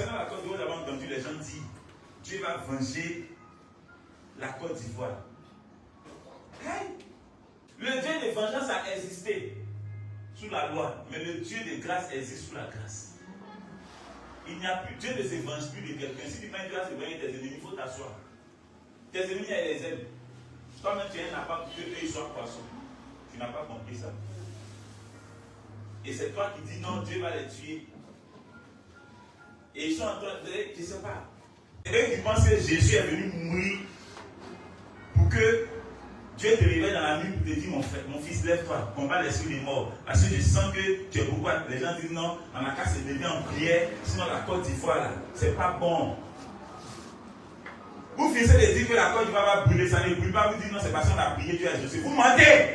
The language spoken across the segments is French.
concernant la Côte d'Ivoire, nous avons entendu les gens dire Dieu va venger la Côte d'Ivoire. Hey! Le Dieu de vengeance a existé sous la loi, mais le Dieu de grâce existe sous la grâce. Il n'y a plus, Dieu ne se venge plus de quelqu'un. Si tu prends Dieu à se venger tes ennemis, il faut t'asseoir. Tes ennemis, elle les aime. Toi-même, tu n'as pas que eux soient poissons. Tu n'as pas compris ça. Et c'est toi qui dis non, Dieu va les tuer. Et ils sont en train de, je ne sais pas. Et eux qui pensent que Jésus est venu mourir pour que Dieu te réveille dans la nuit pour te dire mon fils, lève-toi, combat l'esprit des morts. Parce que je sens que tu es beaucoup. Les gens disent non, on n'a qu'à se lever en prière, sinon la Côte d'Ivoire là, c'est pas bon. Vous finissez de dire que la Côte d'Ivoire va brûler, ça ne brûle pas, vous dites non, c'est parce qu'on a prié, Dieu a exaucé. Vous mentez!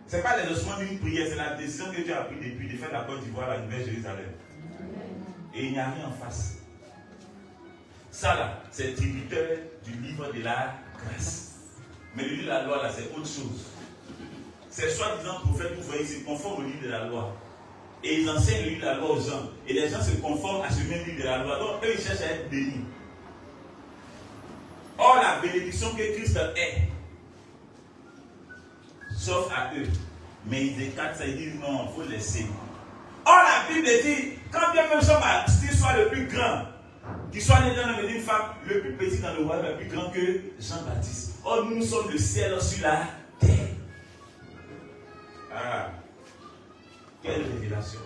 Ce n'est pas l'exaucement d'une prière, c'est la décision que Dieu a prise depuis de faire la Côte d'Ivoire la nouvelle Jérusalem. Et il n'y a rien en face. Ça là, c'est tributaire du livre de la grâce. Mais le livre de la loi, là, c'est autre chose. C'est soi-disant prophètes, vous voyez, ils se conforment au livre de la loi. Et ils enseignent le livre de la loi aux gens. Et les gens se conforment à ce même livre de la loi. Donc, eux, ils cherchent à être bénis. Or, la bénédiction que Christ est, sauf à eux. Mais ils écartent ça, ils disent non, il faut laisser. Or, la Bible dit, quand bien même Jean-Baptiste soit le plus grand, qu'il soit né dans le d'une femme, le plus petit dans le royaume est plus grand que Jean-Baptiste. Or, nous sommes le ciel sur la terre. Ah, quelle révélation!